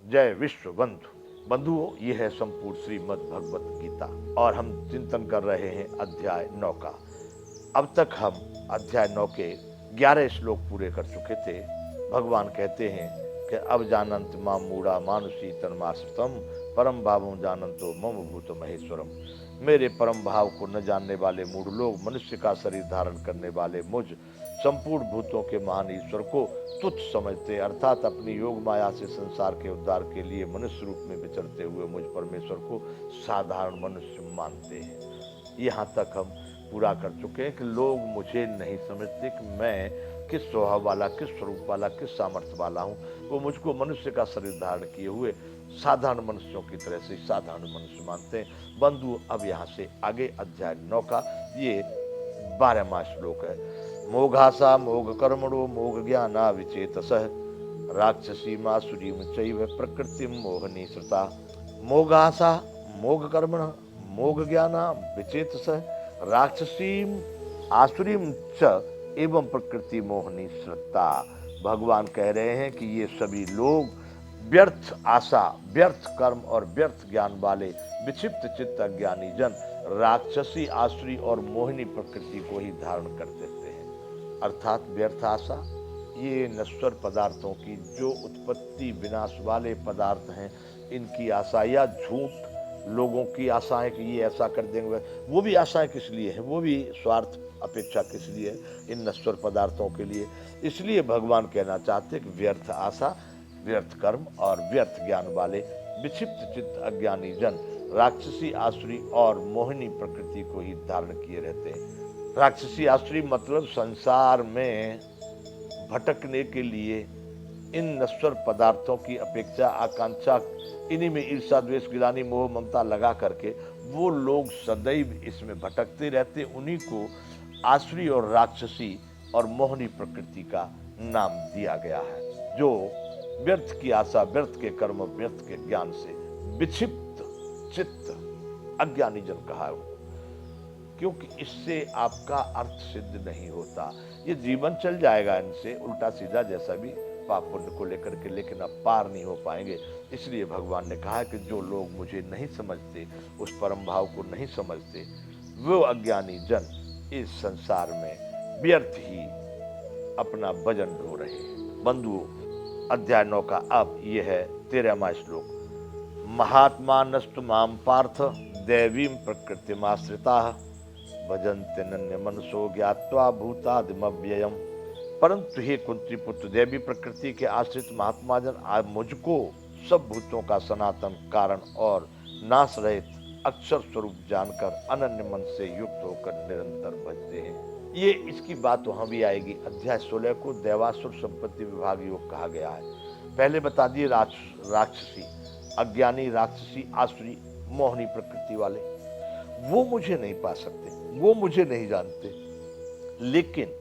जय विश्व बंधु। बंधुओं, ये है संपूर्ण श्रीमद् भगवत गीता और हम चिंतन कर रहे हैं अध्याय 9 का। अब तक हम अध्याय 9 के 11 श्लोक पूरे कर चुके थे। भगवान कहते हैं कि अब जानंत माम मूढ़ा मानुषी तन्माश्रितम परम भावम जानंतो मम भूत महेश्वरम। मेरे परम भाव को न जानने वाले मूढ़ लोग मनुष्य का शरीर धारण करने वाले मुझ संपूर्ण भूतों के महान ईश्वर को तुच्छ समझते, अर्थात अपनी योग माया से संसार के उद्धार के लिए मनुष्य रूप में विचरते हुए मुझ परमेश्वर को साधारण मनुष्य मानते हैं। यहाँ तक हम पूरा कर चुके हैं कि लोग मुझे नहीं समझते कि मैं किस स्वभाव वाला, किस स्वरूप वाला, किस सामर्थ्य वाला हूँ। वो मुझको मनुष्य का शरीर धारण किए हुए साधारण मनुष्यों की तरह से साधारण मनुष्य मानते हैं। बंधु, अब यहाँ से आगे अध्याय 9 का ये 12वां श्लोक है। मोघासा मोघ कर्मणो मोघ ज्ञाना विचेतसः राक्षसी मासुरीम चैव प्रकृतिम मोहनी श्रुता। मोघासा मोघ कर्मण मोघ ज्ञाना विचेतसः राक्षसीम आसुरीम च एवं प्रकृति मोहनी श्रद्धा। भगवान कह रहे हैं कि ये सभी लोग व्यर्थ आशा, व्यर्थ कर्म और व्यर्थ ज्ञान वाले विक्षिप्त चित्त अज्ञानी जन राक्षसी, आसुरी और मोहिनी प्रकृति को ही धारण कर देते हैं। अर्थात व्यर्थ आशा, ये नश्वर पदार्थों की जो उत्पत्ति विनाश वाले पदार्थ हैं, इनकी आशा या झूठ लोगों की आशाएं कि ये ऐसा कर देंगे, वो भी आशाएं किस लिए है, वो भी स्वार्थ अपेक्षा किस लिए है, इन नश्वर पदार्थों के लिए। इसलिए भगवान कहना चाहते कि व्यर्थ आशा, व्यर्थ कर्म और व्यर्थ ज्ञान वाले विक्षिप्त चित्त अज्ञानी जन राक्षसी, आसुरी और मोहिनी प्रकृति को ही धारण किए रहते हैं। राक्षसी आसुरी मतलब संसार में भटकने के लिए इन नश्वर पदार्थों की अपेक्षा, आकांक्षा, इन्हीं में ईर्षा, द्वेष, गिलानी, मोह, ममता लगा करके वो लोग सदैव इसमें भटकते रहते। उन्हीं को आसुरी और राक्षसी और मोहनी प्रकृति का नाम दिया गया है, जो व्यर्थ की आशा, व्यर्थ के कर्म, व्यर्थ के ज्ञान से विक्षिप्त चित्त अज्ञानी जन कहा है। क्योंकि इससे आपका अर्थ सिद्ध नहीं होता। ये जीवन चल जाएगा इनसे उल्टा सीधा, जैसा भी पाप पुण्य को लेकर के, लेकिन अब पार नहीं हो पाएंगे। इसलिए भगवान ने कहा कि जो लोग मुझे नहीं समझते, उस परम भाव को नहीं समझते, वो अज्ञानी जन इस संसार में व्यर्थ ही अपना भजन ढो रहे हैं। बंधुओं, अध्याय 9 का अब यह है 13वां श्लोक। महात्मा नस्तु माम पार्थ दैवीं प्रकृतिमाश्रिताः भजन्ते नन्य मनसो ज्ञात्वा भूतादिमव्ययम्। परंतु हे कुंती पुत्र, दैवी प्रकृति के आश्रित महात्मा जन आज मुझको सब भूतों का सनातन कारण और नाश रहित अक्षर स्वरूप जानकर अनन्य मन से युक्त होकर निरंतर भजते हैं। ये इसकी बात वहां भी आएगी। अध्याय 16 को देवासुर संपत्ति विभाग योग कहा गया है। पहले बता दिए राक्षसी, अज्ञानी, राक्षसी, आसुरी, मोहनी प्रकृति वाले, वो मुझे नहीं पा सकते, वो मुझे नहीं जानते। लेकिन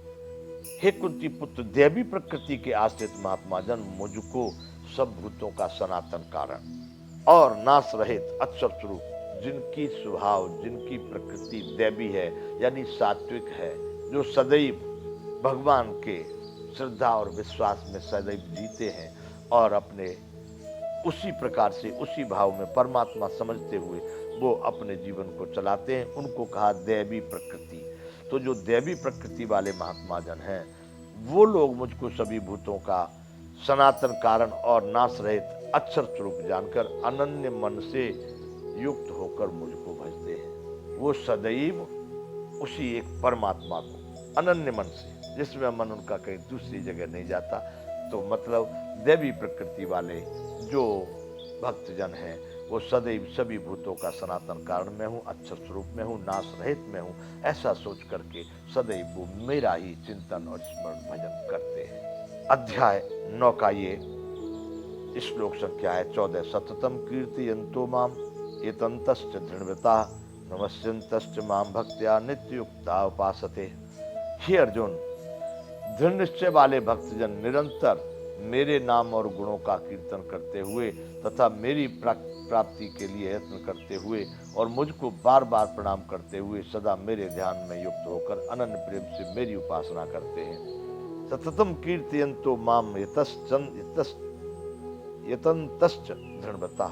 हे कुंती पुत्र, दैवी प्रकृति के आश्रित महात्मा जन मुझको सब भूतों का सनातन कारण और नाश रहित अक्षर स्वरूप, जिनकी स्वभाव, जिनकी प्रकृति दैवी है यानी सात्विक है, जो सदैव भगवान के श्रद्धा और विश्वास में सदैव जीते हैं और अपने उसी प्रकार से, उसी भाव में परमात्मा समझते हुए वो अपने जीवन को चलाते हैं, उनको कहा दैवी प्रकृति। तो जो दैवी प्रकृति वाले महात्मा जन हैं, वो लोग मुझको सभी भूतों का सनातन कारण और नाश रहित अक्षर स्वरूप जानकर अनन्य मन से युक्त होकर मुझको भजते हैं। वो सदैव उसी एक परमात्मा को अनन्य मन से, जिसमें मन उनका कहीं दूसरी जगह नहीं जाता। तो मतलब दैवी प्रकृति वाले जो भक्तजन हैं, वो सदैव सभी भूतों का सनातन कारण में हूँ, अक्षर स्वरूप में हूँ, नाश रहित में हूँ, ऐसा सोच करके सदैव वो मेरा ही चिंतन और स्मरण भजन करते हैं। अध्याय 9 का ये श्लोक संख्या है 14। सततम कीर्तयन्तो माम एतन्तश्च दृढ़व्रता नमस्यन्तश्च माम भक्त्या नित्ययुक्ता उपासते। हे अर्जुन, दृढ़ निश्चय वाले भक्तजन निरंतर मेरे नाम और गुणों का कीर्तन करते हुए तथा मेरी प्राप्ति के लिए यत्न करते हुए और मुझको बार बार प्रणाम करते हुए सदा मेरे ध्यान में युक्त होकर अनन्य प्रेम से मेरी उपासना करते हैं। सततम कीर्तयन्तो माम यतन्तश्च दृढ़वता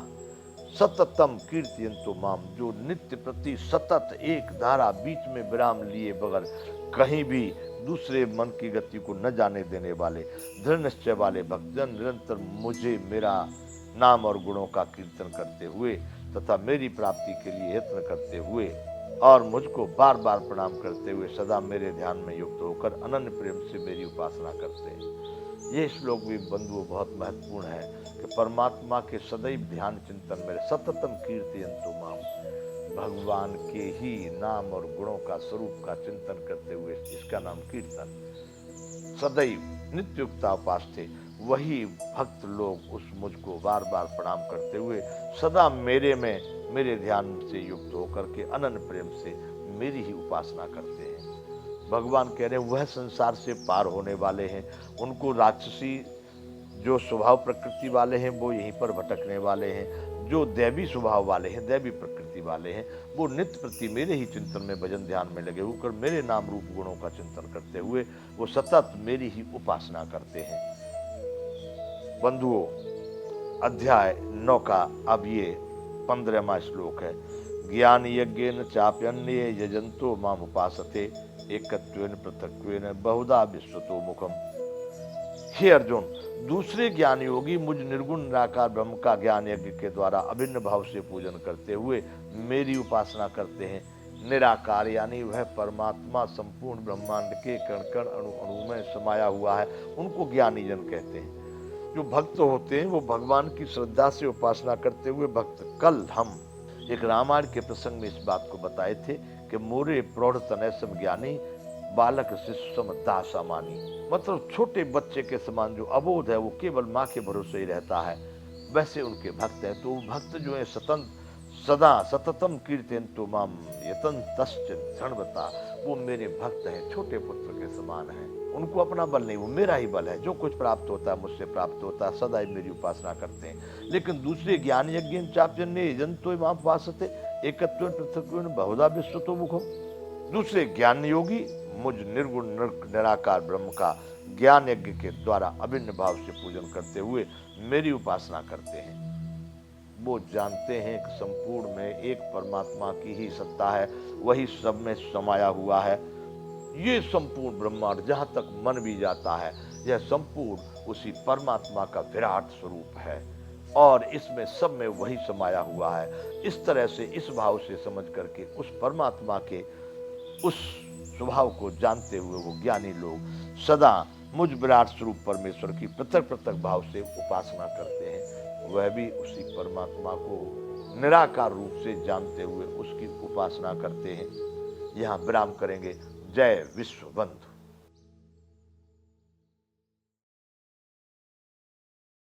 सततम कीर्तयन्तु माम, जो नित्य प्रति सतत एक धारा बीच में विराम लिए बगैर कहीं भी दूसरे मन की गति को न जाने देने वाले दृढ़ निश्चय वाले भक्तजन निरंतर मुझे मेरा नाम और गुणों का कीर्तन करते हुए तथा मेरी प्राप्ति के लिए यत्न करते हुए और मुझको बार बार प्रणाम करते हुए सदा मेरे ध्यान में युक्त होकर अनन्य प्रेम से मेरी उपासना करते हैं। ये श्लोक भी बंधुओं बहुत महत्वपूर्ण है कि परमात्मा के सदैव ध्यान चिंतन में सततम कीर्तयन्तु माम, भगवान के ही नाम और गुणों का स्वरूप का चिंतन करते हुए, इसका नाम कीर्तन, सदैव नित्युक्ता उपास्ते, वही भक्त लोग उस मुझको बार बार प्रणाम करते हुए सदा मेरे में मेरे ध्यान से युक्त होकर के अनन्य प्रेम से मेरी ही उपासना करते हैं। भगवान कह रहे हैं वह संसार से पार होने वाले हैं, उनको राक्षसी जो स्वभाव प्रकृति वाले हैं वो यहीं पर भटकने वाले हैं, जो दैवी स्वभाव वाले हैं, दैवी प्रकृति वाले हैं, वो नित्य प्रति मेरे ही चिंतन में भजन ध्यान में लगे होकर मेरे नाम रूप गुणों का चिंतन करते हुए वो सतत मेरी ही उपासना करते हैं। बंधुओं, अध्याय 9 का अब ये 15वां श्लोक है। ज्ञान यज्ञेन चाप्यन्ये यजंतो माम उपासते एकत्वेन पृथक्वेन बहुधा विश्वतो मुखम। हे अर्जुन, दूसरे ज्ञान योगी मुझ निर्गुण निराकार ब्रह्म का ज्ञान यज्ञ के द्वारा अभिन्न भाव से पूजन करते हुए मेरी उपासना करते हैं। निराकार यानी वह परमात्मा संपूर्ण ब्रह्मांड के कण कण अणु अणु में समाया हुआ है, उनको ज्ञानी जन कहते हैं। जो भक्त होते हैं वो भगवान की श्रद्धा से उपासना करते हुए भक्त। कल हम एक रामायण के प्रसंग में इस बात को बताए थे कि मोरे प्रौढ़ तनय सम ज्ञानी बालक शिशु सम दासा मानी, मतलब छोटे बच्चे के समान जो अबोध है वो केवल माँ के भरोसे ही रहता है, वैसे उनके भक्त हैं। तो भक्त जो है सदा सततम कीर्तयन्तु माम यतन्तश्च दृढ़वता, वो मेरे भक्त हैं, छोटे पुत्र के समान हैं। उनको अपना बल नहीं, वो मेरा ही बल है। जो कुछ प्राप्त होता है मुझसे प्राप्त होता है, सदा ही मेरी उपासना करते हैं। लेकिन दूसरे ज्ञान यज्ञ चाप्यन्ये यजन्तो माम उपासते एकत्वेन पृथक्वेन बहुधा विश्वतो मुखम। दूसरे ज्ञान योगी मुझ निर्गुण निराकार ब्रह्म का ज्ञान यज्ञ के द्वारा अभिन्न भाव से पूजन करते हुए मेरी उपासना करते हैं। वो जानते हैं कि संपूर्ण में एक परमात्मा की ही सत्ता है, वही सब में समाया हुआ है। ये संपूर्ण ब्रह्मांड जहाँ तक मन भी जाता है, यह संपूर्ण उसी परमात्मा का विराट स्वरूप है और इसमें सब में वही समाया हुआ है। इस तरह से इस भाव से समझ करके उस परमात्मा के उस स्वभाव को जानते हुए वो ज्ञानी लोग सदा मुझ विराट स्वरूप परमेश्वर की पृथक पृथक भाव से उपासना करते हैं। वह भी उसी परमात्मा को निराकार रूप से जानते हुए उसकी उपासना करते हैं। यहाँ विराम करेंगे। जय विश्व बंधु।